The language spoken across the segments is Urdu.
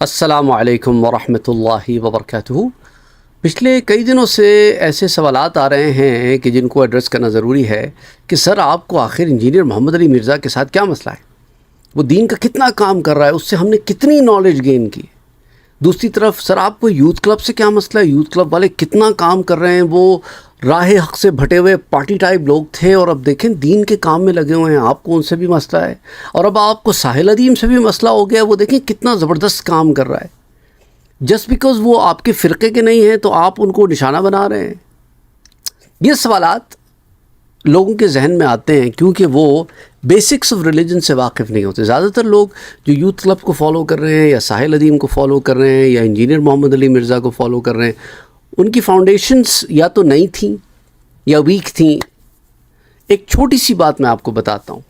السلام علیکم ورحمۃ اللہ وبرکاتہ۔ پچھلے کئی دنوں سے ایسے سوالات آ رہے ہیں کہ جن کو ایڈریس کرنا ضروری ہے کہ سر آپ کو آخر انجینئر محمد علی مرزا کے ساتھ کیا مسئلہ ہے؟ وہ دین کا کتنا کام کر رہا ہے، اس سے ہم نے کتنی نالج گین کی۔ دوسری طرف سر آپ کو یوتھ کلب سے کیا مسئلہ ہے، یوتھ کلب والے کتنا کام کر رہے ہیں، وہ راہ حق سے بھٹے ہوئے پارٹی ٹائپ لوگ تھے اور اب دیکھیں دین کے کام میں لگے ہوئے ہیں، آپ کو ان سے بھی مسئلہ ہے۔ اور اب آپ کو ساحل ادیم سے بھی مسئلہ ہو گیا، وہ دیکھیں کتنا زبردست کام کر رہا ہے۔ جسٹ بیکاز وہ آپ کے فرقے کے نہیں ہیں تو آپ ان کو نشانہ بنا رہے ہیں۔ یہ سوالات لوگوں کے ذہن میں آتے ہیں کیونکہ وہ بیسکس آف ریلیجن سے واقف نہیں ہوتے۔ زیادہ تر لوگ جو یوتھ کلب کو فالو کر رہے ہیں یا ساحل ادیم کو فالو کر رہے ہیں یا انجینئر محمد علی مرزا کو فالو کر رہے ہیں، ان کی فاؤنڈیشنز یا تو نئی تھیں یا ویک تھیں۔ ایک چھوٹی سی بات میں آپ کو بتاتا ہوں،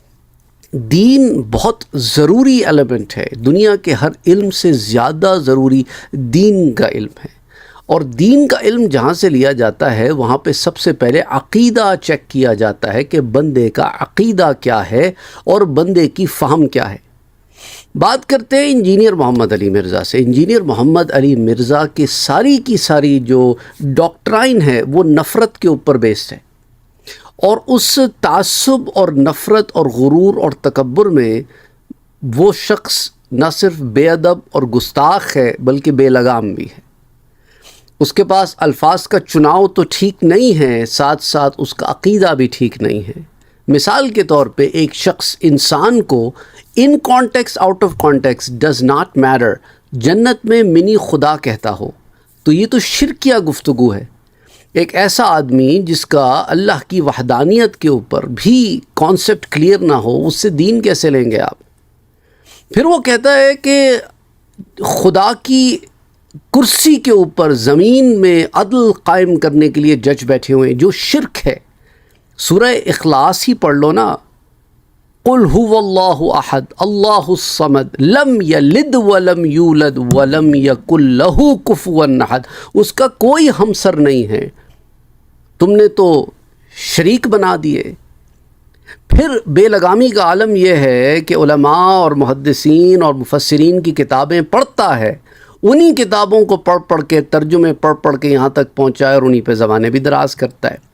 دین بہت ضروری ایلیمنٹ ہے، دنیا کے ہر علم سے زیادہ ضروری دین کا علم ہے، اور دین کا علم جہاں سے لیا جاتا ہے وہاں پہ سب سے پہلے عقیدہ چیک کیا جاتا ہے کہ بندے کا عقیدہ کیا ہے اور بندے کی فہم کیا ہے۔ بات کرتے ہیں انجینئر محمد علی مرزا سے۔ انجینئر محمد علی مرزا کی ساری جو ڈاکٹرائن ہے وہ نفرت کے اوپر بیسڈ ہے، اور اس تعصب اور نفرت اور غرور اور تکبر میں وہ شخص نہ صرف بے ادب اور گستاخ ہے بلکہ بے لگام بھی ہے۔ اس کے پاس الفاظ کا چناؤ تو ٹھیک نہیں ہے، ساتھ ساتھ اس کا عقیدہ بھی ٹھیک نہیں ہے۔ مثال کے طور پہ ایک شخص انسان کو in context out of context does not matter جنت میں منی خدا کہتا ہو تو یہ تو شرکیہ گفتگو ہے۔ ایک ایسا آدمی جس کا اللہ کی وحدانیت کے اوپر بھی کانسیپٹ کلیئر نہ ہو، اس سے دین کیسے لیں گے آپ؟ پھر وہ کہتا ہے کہ خدا کی کرسی کے اوپر زمین میں عدل قائم کرنے کے لیے جج بیٹھے ہوئے ہیں، جو شرک ہے۔ سورہ اخلاص ہی پڑھ لو نا، قل هو اللہ احد اللہ الصمد لم یلد ولم یولد ولم یکن لہ کفوا احد۔ اس کا کوئی ہمسر نہیں ہے، تم نے تو شریک بنا دیے۔ پھر بے لگامی کا عالم یہ ہے کہ علماء اور محدثین اور مفسرین کی کتابیں پڑھتا ہے، انہی کتابوں کو پڑھ کے ترجمے پڑھ کے یہاں تک پہنچائے اور انہی پہ زبانیں بھی دراز کرتا ہے۔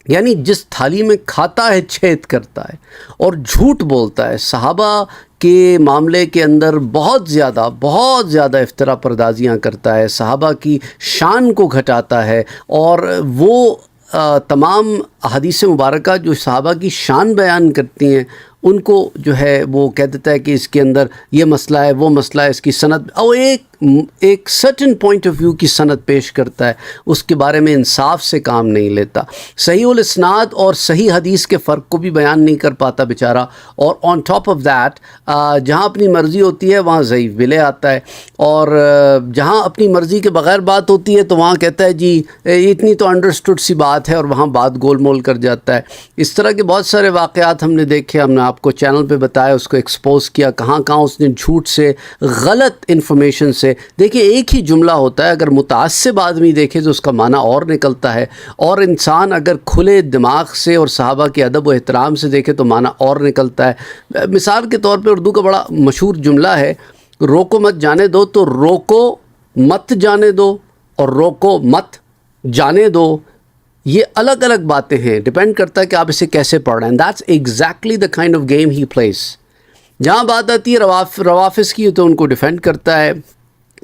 یعنی جس تھالی میں کھاتا ہے چھید کرتا ہے اور جھوٹ بولتا ہے۔ صحابہ کے معاملے کے اندر بہت زیادہ افتراء پردازیاں کرتا ہے، صحابہ کی شان کو گھٹاتا ہے، اور وہ تمام احادیث مبارکہ جو صحابہ کی شان بیان کرتی ہیں ان کو جو ہے وہ کہہ دیتا ہے کہ اس کے اندر یہ مسئلہ ہے، وہ مسئلہ ہے، اس کی سند، اور ایک سرٹن پوائنٹ آف ویو کی سند پیش کرتا ہے، اس کے بارے میں انصاف سے کام نہیں لیتا، صحیح الاسناد اور صحیح حدیث کے فرق کو بھی بیان نہیں کر پاتا بیچارہ، اور آن ٹاپ آف دیٹ جہاں اپنی مرضی ہوتی ہے وہاں ضعیف بھی لے آتا ہے، اور جہاں اپنی مرضی کے بغیر بات ہوتی ہے تو وہاں کہتا ہے جی اتنی تو انڈرسٹوڈ سی بات ہے، اور وہاں بات گول مول کر جاتا ہے۔ اس طرح کے بہت سارے واقعات ہم نے دیکھے، ہم نے آپ کو چینل پہ بتایا، اس کو ایکسپوز کیا، کہاں اس نے جھوٹ سے، غلط انفارمیشن سے۔ دیکھیں ایک ہی جملہ ہوتا ہے، اگر متعصب آدمی دیکھے تو اس کا معنی اور نکلتا ہے، اور انسان اگر کھلے دماغ سے اور صحابہ کے ادب و احترام سے دیکھے تو معنی اور نکلتا ہے۔ مثال کے طور پہ اردو کا بڑا مشہور جملہ ہے، روکو مت جانے دو، تو روکو مت جانے دو اور روکو مت جانے دو، یہ الگ الگ باتیں ہیں، ڈیپینڈ کرتا ہے کہ آپ اسے کیسے پڑھ رہے ہیں۔ That's exactly the kind of game he please. جہاں بات آتی ہے روافظ کی تو ان کو ڈیفینڈ کرتا ہے،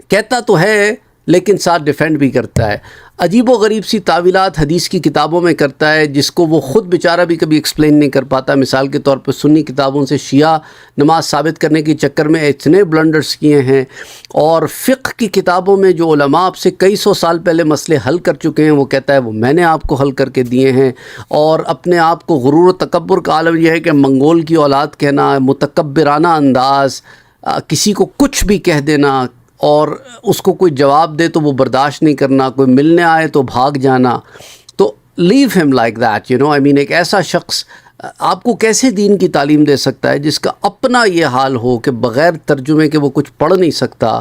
کہتا تو ہے لیکن ساتھ ڈیفینڈ بھی کرتا ہے، عجیب و غریب سی تعویلات حدیث کی کتابوں میں کرتا ہے جس کو وہ خود بیچارہ بھی کبھی ایکسپلین نہیں کر پاتا۔ مثال کے طور پر سنی کتابوں سے شیعہ نماز ثابت کرنے کے چکر میں اتنے بلنڈرز کیے ہیں، اور فقہ کی کتابوں میں جو علماء آپ سے کئی سو سال پہلے مسئلے حل کر چکے ہیں وہ کہتا ہے وہ میں نے آپ کو حل کر کے دیے ہیں، اور اپنے آپ کو غرور و تکبر کا عالم یہ ہے کہ منگول کی اولاد کہنا، متکبرانہ انداز، کسی کو کچھ بھی کہہ دینا، اور اس کو کوئی جواب دے تو وہ برداشت نہیں کرنا، کوئی ملنے آئے تو بھاگ جانا۔ تو لیو ہم لائک دیٹ، ایک ایسا شخص آپ کو کیسے دین کی تعلیم دے سکتا ہے جس کا اپنا یہ حال ہو کہ بغیر ترجمے کے وہ کچھ پڑھ نہیں سکتا؟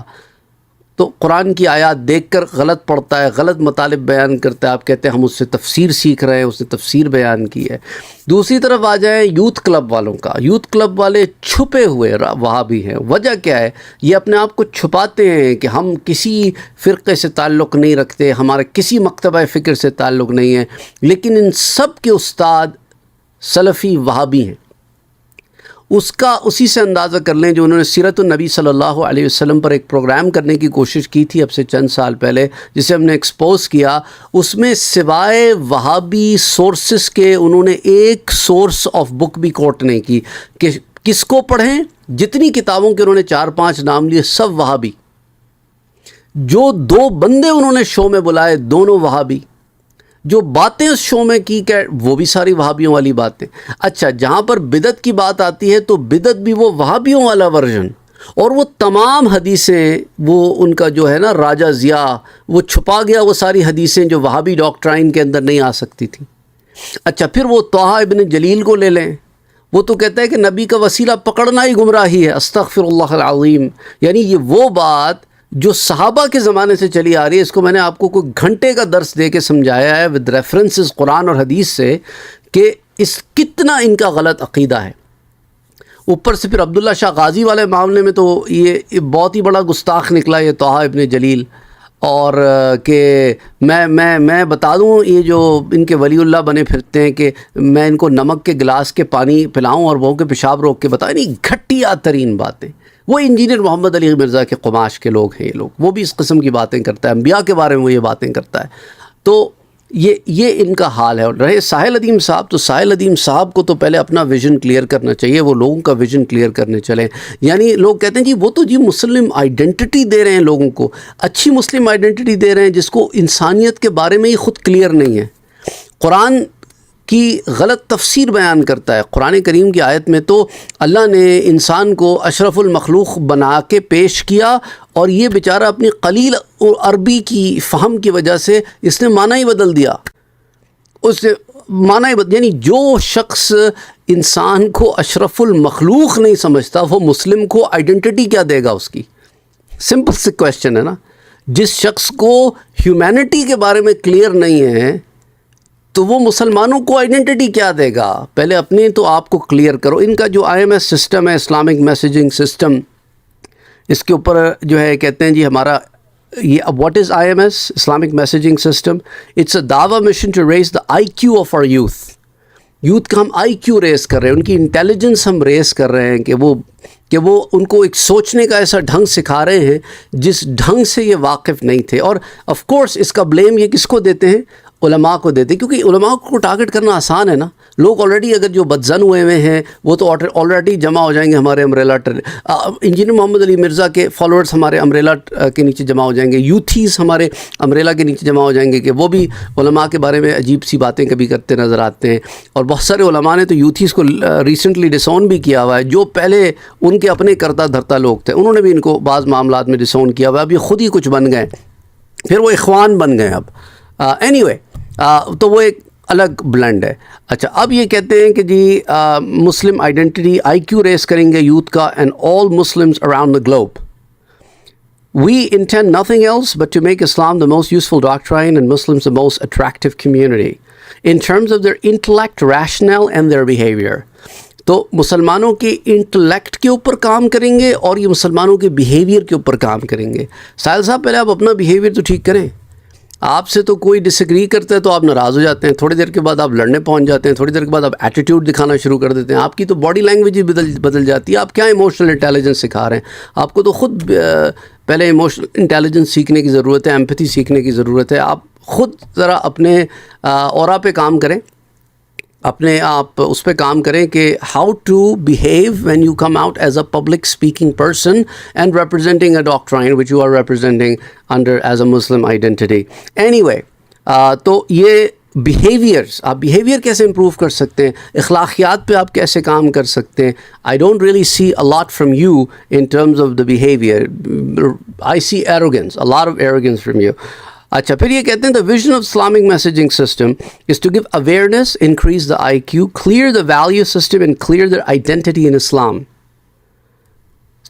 تو قرآن کی آیات دیکھ کر غلط پڑھتا ہے، غلط مطالب بیان کرتا ہے، آپ کہتے ہیں ہم اس سے تفسیر سیکھ رہے ہیں، اس نے تفسیر بیان کی ہے۔ دوسری طرف آ جائیں یوتھ کلب والوں کا، یوتھ کلب والے چھپے ہوئے وہابی ہیں۔ وجہ کیا ہے؟ یہ اپنے آپ کو چھپاتے ہیں کہ ہم کسی فرقے سے تعلق نہیں رکھتے، ہمارا کسی مکتبہ فکر سے تعلق نہیں ہے، لیکن ان سب کے استاد سلفی وہابی ہیں۔ اسی سے اندازہ کر لیں جو انہوں نے سیرت النبی صلی اللہ علیہ وسلم پر ایک پروگرام کرنے کی کوشش کی تھی اب سے چند سال پہلے، جسے ہم نے ایکسپوز کیا، اس میں سوائے وہابی سورسز کے انہوں نے ایک سورس آف بک بھی کوٹ نہیں کی کہ کس کو پڑھیں۔ جتنی کتابوں کے انہوں نے 4-5 نام لیے سب وہابی، جو 2 بندے انہوں نے شو میں بلائے دونوں وہابی، جو باتیں اس شو میں کی کہ وہ بھی ساری وہابیوں والی باتیں۔ اچھا، جہاں پر بدعت کی بات آتی ہے تو بدعت بھی وہ وہابیوں والا ورژن، اور وہ تمام حدیثیں، وہ ان کا جو ہے نا راجہ ضیاء، وہ چھپا گیا وہ ساری حدیثیں جو وہابی ڈاکٹرائن کے اندر نہیں آ سکتی تھیں۔ اچھا، پھر وہ طہ ابن جلیل کو لے لیں، وہ تو کہتا ہے کہ نبی کا وسیلہ پکڑنا ہی گمراہی ہے، استغفر اللہ العظیم۔ یعنی یہ وہ بات جو صحابہ کے زمانے سے چلی آ رہی ہے، اس کو میں نے آپ کو کوئی گھنٹے کا درس دے کے سمجھایا ہے ود ریفرنسز قرآن اور حدیث سے کہ کتنا ان کا غلط عقیدہ ہے۔ اوپر سے پھر عبداللہ شاہ غازی والے معاملے میں تو یہ بہت ہی بڑا گستاخ نکلا یہ طہ ابن جلیل، اور کہ میں بتا دوں یہ جو ان کے ولی اللہ بنے پھرتے ہیں کہ میں ان کو نمک کے گلاس کے پانی پلاؤں اور وہ کے پیشاب روک کے بتائیں، نہیں، گھٹیا ترین باتیں۔ وہ انجینئر محمد علی مرزا کے قماش کے لوگ ہیں یہ لوگ، وہ بھی اس قسم کی باتیں کرتا ہے، انبیاء کے بارے میں وہ یہ باتیں کرتا ہے۔ تو یہ ان کا حال ہے۔ اور رہے ساحل ادیم صاحب، تو ساحل ادیم صاحب کو تو پہلے اپنا ویژن کلیئر کرنا چاہیے، وہ لوگوں کا ویژن کلیئر کرنے چلیں۔ یعنی لوگ کہتے ہیں جی وہ تو مسلم آئیڈینٹی دے رہے ہیں لوگوں کو، اچھی مسلم آئیڈینٹی دے رہے ہیں جس کو انسانیت کے بارے میں ہی خود کلیئر نہیں ہے۔ قرآن کی غلط تفسیر بیان کرتا ہے۔ قرآن کریم کی آیت میں تو اللہ نے انسان کو اشرف المخلوق بنا کے پیش کیا، اور یہ بیچارہ اپنی قلیل عربی کی فہم کی وجہ سے اس نے معنی ہی بدل دیا۔ اس نے معنی یعنی جو شخص انسان کو اشرف المخلوق نہیں سمجھتا وہ مسلم کو آئیڈینٹی کیا دے گا؟ اس کی سمپل سی کویسچن ہے نا۔ جس شخص کو ہیومینٹی کے بارے میں کلیئر نہیں ہے تو وہ مسلمانوں کو آئیڈینٹی کیا دے گا؟ پہلے اپنے تو آپ کو کلیئر کرو۔ ان کا جو IMS سسٹم ہے، اسلامک میسیجنگ سسٹم، اس کے اوپر جو ہے کہتے ہیں جی ہمارا یہ what is IMS Islamic messaging system? It's a دعویٰ mission to raise the IQ of our youth کا ہم IQ ریز کر رہے ہیں، ان کی انٹیلیجنس ہم ریز کر رہے ہیں کہ وہ ان کو ایک سوچنے کا ایسا ڈھنگ سکھا رہے ہیں جس ڈھنگ سے یہ واقف نہیں تھے۔ اور آف کورس اس کا بلیم یہ کس کو دیتے ہیں؟ علماء کو دیتے ہیں، کیونکہ علماء کو ٹارگٹ کرنا آسان ہے نا۔ لوگ آلریڈی اگر جو بدزن ہوئے ہیں وہ تو آلریڈی جمع ہو جائیں گے ہمارے امبریلا انجینئر محمد علی مرزا کے فالوورز ہمارے امبریلا کے نیچے جمع ہو جائیں گے، یوتھیز ہمارے امبریلا کے نیچے جمع ہو جائیں گے کہ وہ بھی علماء کے بارے میں عجیب سی باتیں کبھی کرتے نظر آتے ہیں۔ اور بہت سارے علماء نے تو یوتھیز کو ریسنٹلی ڈسون بھی کیا ہوا ہے، جو پہلے ان کے اپنے کرتا دھرتا لوگ تھے انہوں نے بھی ان کو بعض معاملات میں ڈسون کیا ہوا ہے۔ اب یہ خود ہی کچھ بن گئے، پھر وہ اخوان بن گئے اب۔ اینی وے تو وہ ایک الگ بلینڈ ہے۔ اچھا، اب یہ کہتے ہیں کہ جی مسلم آئیڈینٹی IQ ریز کریں گے یوتھ کا، and all Muslims around the globe. We intend nothing else but to make Islam the most useful doctrine and Muslims the most attractive community in terms of their intellect, rationale and their behavior۔ تو مسلمانوں کے انٹلیکٹ کے اوپر کام کریں گے اور یہ مسلمانوں کے بیہیویئر کے اوپر کام کریں گے۔ ساحل صاحب پہلے آپ اپنا بیہیویئر تو ٹھیک کریں۔ آپ سے تو کوئی ڈس ایگری کرتا ہے تو آپ ناراض ہو جاتے ہیں، تھوڑی دیر کے بعد آپ لڑنے پہنچ جاتے ہیں، تھوڑی دیر کے بعد آپ ایٹیٹیوڈ دکھانا شروع کر دیتے ہیں، آپ کی تو باڈی لینگویج ہی بدل جاتی ہے۔ آپ کیا ایموشنل انٹیلیجنس سکھا رہے ہیں؟ آپ کو تو خود پہلے ایموشنل انٹیلیجنس سیکھنے کی ضرورت ہے، ایمپتھی سیکھنے کی ضرورت ہے۔ آپ خود ذرا اپنے اورا پہ کام کریں، اپنے آپ اس پہ کام کریں کہ how to behave when you come out as a public speaking person and representing a doctrine which you are representing under as a Muslim identity. Anyway, تو یہ بیہیویئرس، آپ بیہیویئر کیسے امپروو کر سکتے ہیں، اخلاقیات پہ آپ کیسے کام کر سکتے ہیں؟ I don't really see a lot from you in terms of the behaviour, I see arrogance, a lot of arrogance from you. اچھا، پھر یہ کہتے ہیں the vision of Islamic messaging system is to give awareness, increase the IQ, clear the value system and clear their identity in Islam۔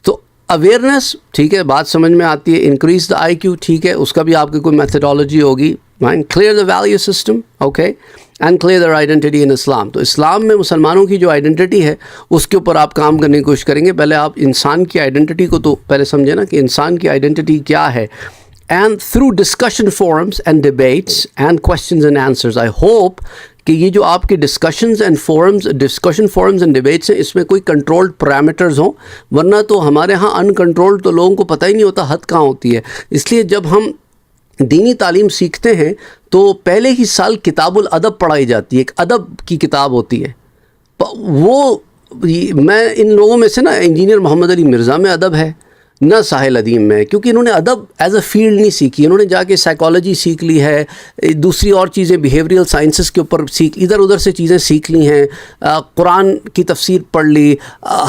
تو اویئرنیس ٹھیک ہے، بات سمجھ میں آتی ہے. انکریز دا آئی کیو ٹھیک ہے، اس کا بھی آپ کی کوئی میتھڈالوجی ہوگی. Clear the value system okay and clear their identity in Islam. تو اسلام میں مسلمانوں کی جو آئیڈینٹی ہے اس کے اوپر آپ کام کرنے کی کوشش کریں گے. پہلے آپ انسان کی آئیڈینٹی کو تو پہلے سمجھیں نا کہ انسان کی آئیڈینٹی کیا ہے. And through discussion forums and debates and questions and answers I hope کہ یہ جو آپ کے ڈسکشن فورمز اینڈ ڈبیٹس ہیں اس میں کوئی کنٹرولڈ پیرامیٹرز ہوں، ورنہ تو ہمارے ہاں ان کنٹرولڈ تو لوگوں کو پتہ ہی نہیں ہوتا حد کہاں ہوتی ہے. اس لیے جب ہم دینی تعلیم سیکھتے ہیں تو پہلے ہی سال کتاب الادب پڑھائی جاتی ہے. ایک ادب کی کتاب ہوتی ہے. وہ میں ان لوگوں میں سے نا انجینئر محمد علی مرزا میں ادب ہے نہ ساحل ادیم میں، کیونکہ انہوں نے ادب ایز اے فیلڈ نہیں سیکھی. انہوں نے جا کے سائیکالوجی سیکھ لی ہے، دوسری اور چیزیں بیہیویئرل سائنسز کے اوپر ادھر ادھر سے چیزیں سیکھ لی ہیں. قرآن کی تفسیر پڑھ لی،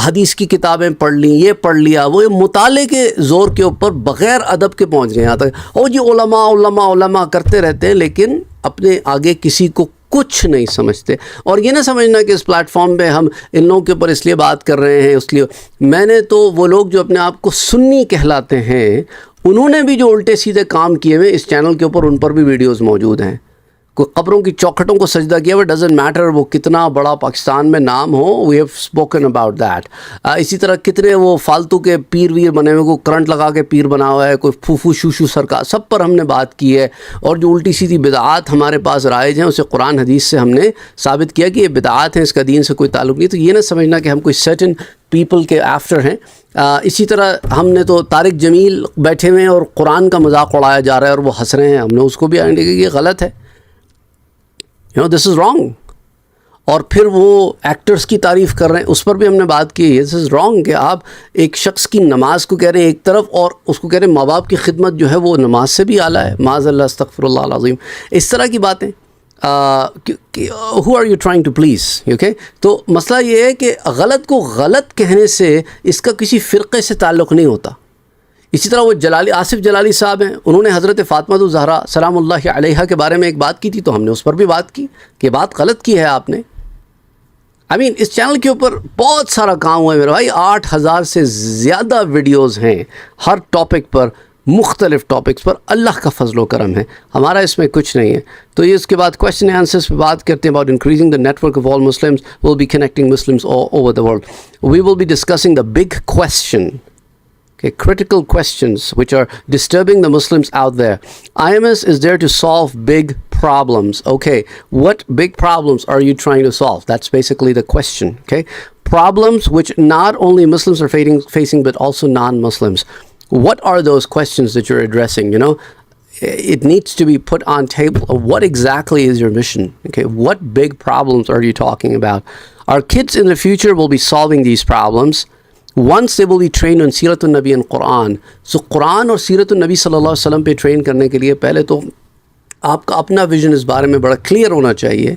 حدیث کی کتابیں پڑھ لیں، یہ پڑھ لیا. وہ مطالعے کے زور کے اوپر بغیر ادب کے پہنچ گئے یہاں تک. او جی علماء علماء علماء کرتے رہتے ہیں لیکن اپنے آگے کسی کو کچھ نہیں سمجھتے. اور یہ نہ سمجھنا کہ اس پلیٹ فارم پہ ہم ان لوگوں کے اوپر اس لیے بات کر رہے ہیں اس لیے. میں نے تو وہ لوگ جو اپنے آپ کو سنی کہلاتے ہیں انہوں نے بھی جو الٹے سیدھے کام کیے ہوئے اس چینل کے اوپر ان پر بھی ویڈیوز موجود ہیں. کوئی قبروں کی چوکھٹوں کو سجدہ کیا ہوا، ڈزنٹ میٹر وہ کتنا بڑا پاکستان میں نام ہو، we have spoken about that. اسی طرح کتنے وہ فالتو کے پیر ویر بنے ہوئے، کوئی کرنٹ لگا کے پیر بنا ہوا ہے، کوئی پھوپھو شوشو سرکار، سب پر ہم نے بات کی ہے. اور جو الٹی سیدھی بدعات ہمارے پاس رائج ہیں اسے قرآن حدیث سے ہم نے ثابت کیا کہ یہ بدعات ہیں، اس کا دین سے کوئی تعلق نہیں. تو یہ نہ سمجھنا کہ ہم کوئی سرٹن پیپل کے آفٹر ہیں. اسی طرح ہم نے تو طارق جمیل بیٹھے ہوئے ہیں اور قرآن کا مذاق اڑایا جا رہا ہے اور وہ ہنس رہے ہیں، ہم نے اس کو بھی آئیڈیا کہ یہ غلط ہے، دس از رانگ. اور پھر وہ ایکٹرز کی تعریف کر رہے ہیں، اس پر بھی ہم نے بات کی. دس از رانگ کہ آپ ایک شخص کی نماز کو کہہ رہے ہیں ایک طرف اور اس کو کہہ رہے ہیں ماں باپ کی خدمت جو ہے وہ نماز سے بھی اعلیٰ ہے. معاذ اللہ، استغفر اللہ العظیم. اس طرح کی باتیں who are you trying to please okay. تو مسئلہ یہ ہے کہ غلط کو غلط کہنے سے اس کا کسی فرقے سے تعلق نہیں ہوتا. اسی طرح وہ آصف جلالی صاحب ہیں، انہوں نے حضرت فاطمہ الزہرا سلام اللہ علیہا کے بارے میں ایک بات کی تھی تو ہم نے اس پر بھی بات کی کہ بات غلط کی ہے آپ نے. اس چینل کے اوپر بہت سارا کام ہوا ہے میرے بھائی. 8000 سے زیادہ ویڈیوز ہیں ہر ٹاپک پر، مختلف ٹاپکس پر. اللہ کا فضل و کرم ہے، ہمارا اس میں کچھ نہیں ہے. تو یہ اس کے بعد کویشچن آنسرس پہ بات کرتے ہیں. About increasing the network of all Muslims will be connecting Muslims over the world. We will be discussing the big question, critical questions which are disturbing the Muslims out there. IMS is there to solve big problems. Okay, what big problems are you trying to solve? That's basically the question. Okay, problems which not only Muslims are facing but also non-Muslims. What are those questions that you're addressing? It needs to be put on table. What exactly is your mission? Okay, what big problems are you talking about? Our kids in the future will be solving these problems once they will be trained on سیرت النبی and قرآن. So قرآن اور سیرت النبی صلی اللہ علیہ وسلم پہ ٹرین کرنے کے لیے پہلے تو آپ کا اپنا ویژن اس بارے میں بڑا کلیئر ہونا چاہیے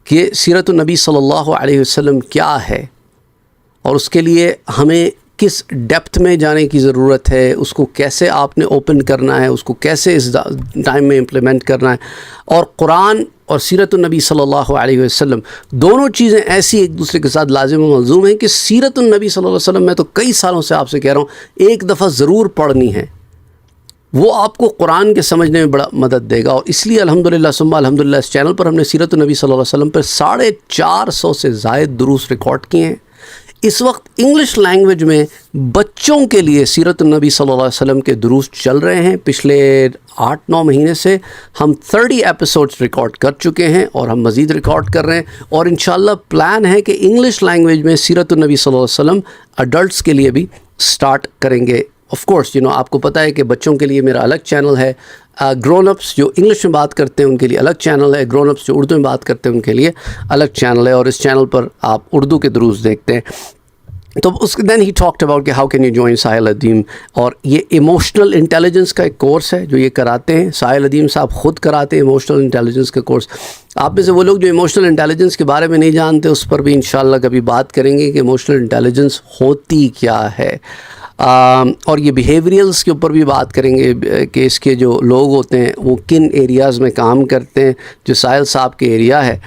کہ سیرت النبی صلی اللہ علیہ وسلم کیا ہے اور اس کے لیے ہمیں کس ڈیپتھ میں جانے کی ضرورت ہے، اس کو کیسے آپ نے اوپن کرنا ہے، اس کو کیسے اس ٹائم میں امپلیمنٹ کرنا ہے. اور قرآن اور سیرت النبی صلی اللہ علیہ وسلم دونوں چیزیں ایسی ایک دوسرے کے ساتھ لازم و ملزوم ہیں کہ سیرت النبی صلی اللہ علیہ وسلم میں تو کئی سالوں سے آپ سے کہہ رہا ہوں ایک دفعہ ضرور پڑھنی ہے. وہ آپ کو قرآن کے سمجھنے میں بڑا مدد دے گا. اور اس لیے الحمدللہ ثم الحمدللہ اس چینل پر ہم نے سیرت النبی صلی اللہ علیہ وسلم پر 450 سے زائد دروس ریکارڈ کیے ہیں. اس وقت انگلش لینگویج میں بچوں کے لیے سیرت النبی صلی اللہ علیہ وسلم کے دروس چل رہے ہیں. پچھلے 8-9 مہینے سے ہم 30 ایپیسوڈز ریکارڈ کر چکے ہیں اور ہم مزید ریکارڈ کر رہے ہیں. اور انشاءاللہ پلان ہے کہ انگلش لینگویج میں سیرت النبی صلی اللہ علیہ وسلم ایڈلٹس کے لیے بھی سٹارٹ کریں گے. آف کورس آپ کو پتہ ہے کہ بچوں کے لیے میرا الگ چینل ہے. گرون اپس جو انگلش میں بات کرتے ہیں ان کے لیے الگ چینل ہے. گرون اپس جو اردو میں بات کرتے ہیں ان کے لیے الگ چینل ہے. اور اس چینل پر آپ اردو کے دروس دیکھتے ہیں. تو اس دین ہی ٹاکڈ اباؤٹ کہ ہاؤ کین یو جوائن ساحل ادیم. اور یہ ایموشنل انٹیلیجنس کا ایک کورس ہے جو یہ کراتے ہیں. ساحل ادیم صاحب خود کراتے ہیں ایموشنل انٹیلیجنس کا کورس. آپ میں سے وہ لوگ جو ایموشنل انٹیلیجنس کے بارے میں نہیں جانتے اس پر بھی انشاءاللہ کبھی بات کریں گے کہ ایموشنل انٹیلیجنس ہوتی کیا ہے. اور یہ بیہیویئرلس کے اوپر بھی بات کریں گے کہ اس کے جو لوگ ہوتے ہیں وہ کن ایریاز میں کام کرتے ہیں، جو ساحل صاحب کے ایریا ہے۔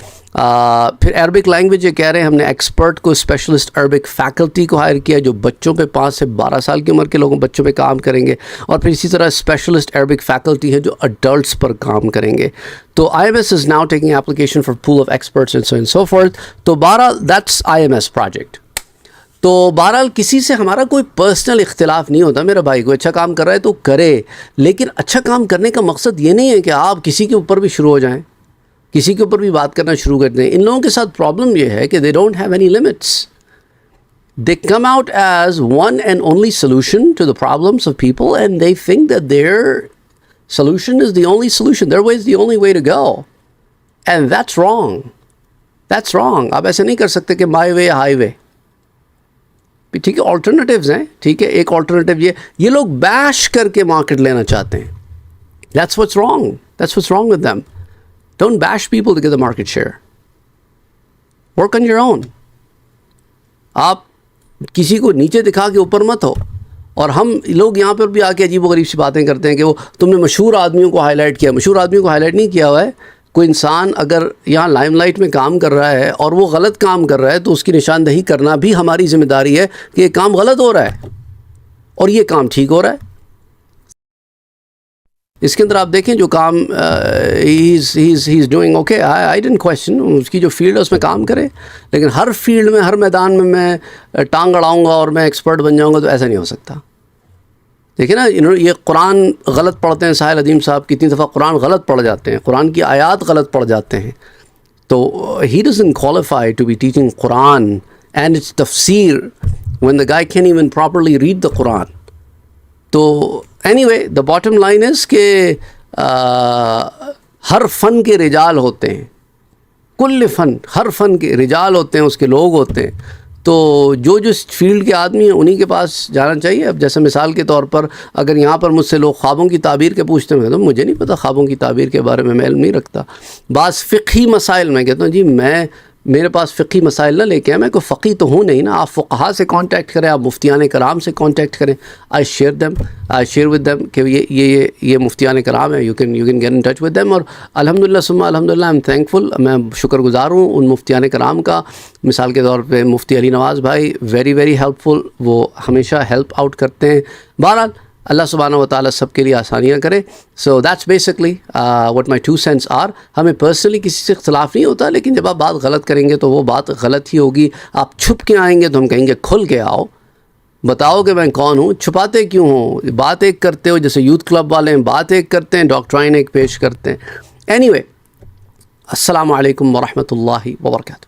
پھر عربک لینگویج یہ کہہ رہے ہیں ہم نے ایکسپرٹ کو، اسپیشلسٹ عربک فیکلٹی کو ہائر کیا جو بچوں پہ 5 سے 12 سال کی عمر کے لوگوں بچوں پہ کام کریں گے، اور پھر اسی طرح اسپیشلسٹ عربک فیکلٹی ہے جو اڈلٹس پر کام کریں گے۔ تو I M S is now taking application for pool of experts and so and so forth. تو بہرحال that's I M S project. تو بہرحال کسی سے ہمارا کوئی پرسنل اختلاف نہیں ہوتا، میرا بھائی کوئی اچھا کام کر رہا ہے تو کرے، لیکن اچھا کام کرنے کا مقصد یہ نہیں ہے کہ آپ کسی کے اوپر بھی شروع ہو جائیں، کسی کے اوپر بھی بات کرنا شروع کر دیں۔ ان لوگوں کے ساتھ پرابلم یہ ہے کہ they don't have any limits, they come out as one and only solution to the problems of people and they think that there solution is the only solution, their way is the only way to go, and that's wrong. That's wrong. آپ ایسے نہیں کر سکتے کہ مائی وے ہائی وے، ٹھیک ہے، آلٹرنیٹیوز ہیں، ٹھیک ہے۔ ایک آلٹرنیٹیو یہ لوگ بیش کر کے مارکیٹ لینا چاہتے ہیں۔ That's what's wrong. That's what's wrong with them. Don't bash people to get the market share. Work on your own. آپ کسی کو نیچے دکھا کے اوپر مت ہو۔ اور ہم لوگ یہاں پر بھی آ کے عجیب و غریب سی باتیں کرتے ہیں کہ وہ تم نے مشہور آدمیوں کو ہائی لائٹ کیا۔ مشہور آدمیوں کو ہائی لائٹ نہیں کیا ہوا ہے۔ کوئی انسان اگر یہاں لائم لائٹ میں کام کر رہا ہے اور وہ غلط کام کر رہا ہے تو اس کی نشاندہی کرنا بھی ہماری ذمہ داری ہے کہ یہ کام غلط ہو رہا ہے اور یہ کام ٹھیک ہو رہا ہے۔ اس کے اندر آپ دیکھیں جو کام he's doing okay, I didn't question، اس کی جو فیلڈ ہے اس میں کام کرے، لیکن ہر فیلڈ میں ہر میدان میں ٹانگ اڑاؤں گا اور میں ایکسپرٹ بن جاؤں گا تو ایسا نہیں ہو سکتا۔ دیکھیں نا، یہ قرآن غلط پڑھتے ہیں، ساحل عظیم صاحب کتنی دفعہ قرآن غلط پڑھ جاتے ہیں، قرآن کی آیات غلط پڑھ جاتے ہیں، تو he doesn't qualify to be teaching Quran and its tafsir when the guy can't even properly read the Quran۔ تو any way the bottom line is کہ ہر فن کے رجال ہوتے ہیں، کل فن، ہر فن کے رجال ہوتے ہیں، اس کے لوگ ہوتے ہیں۔ تو جو فیلڈ کے آدمی ہیں انہی کے پاس جانا چاہیے۔ اب جیسے مثال کے طور پر اگر یہاں پر مجھ سے لوگ خوابوں کی تعبیر کے پوچھتے ہیں تو مجھے نہیں پتہ، خوابوں کی تعبیر کے بارے میں علم نہیں رکھتا۔ بعض فقہی مسائل میں کہتا ہوں جی میرے پاس فقہی مسائل نہ لے کے آئے، میں کوئی فقی تو ہوں نہیں نا۔ آپ فقہا سے کانٹیکٹ کریں، آپ مفتیان کرام سے کانٹیکٹ کریں۔ آئی شیئر ود دیم کہ یہ مفتیان کرام ہیں، you can get in touch with them. اور الحمدللہ ثم الحمدللہ آئی ایم تھینکفل، میں شکر گزار ہوں ان مفتیان کرام کا۔ مثال کے طور پہ مفتی علی نواز بھائی ویری ہیلپ فل، وہ ہمیشہ ہیلپ آؤٹ کرتے ہیں۔ بہرحال اللہ سبحانہ و تعالیٰ سب کے لیے آسانیاں کرے۔ So that's basically what my 2 cents are. ہمیں پرسنلی کسی سے اختلاف نہیں ہوتا، لیکن جب آپ بات غلط کریں گے تو وہ بات غلط ہی ہوگی۔ آپ چھپ کے آئیں گے تو ہم کہیں گے کھل کے آؤ، بتاؤ کہ میں کون ہوں، چھپاتے کیوں ہوں؟ بات ایک کرتے ہو، جیسے یوتھ کلب والے ہیں بات ایک کرتے ہیں، ڈاکٹرائن ایک پیش کرتے ہیں۔ اینی وے، السلام علیکم ورحمۃ اللہ وبرکاتہ۔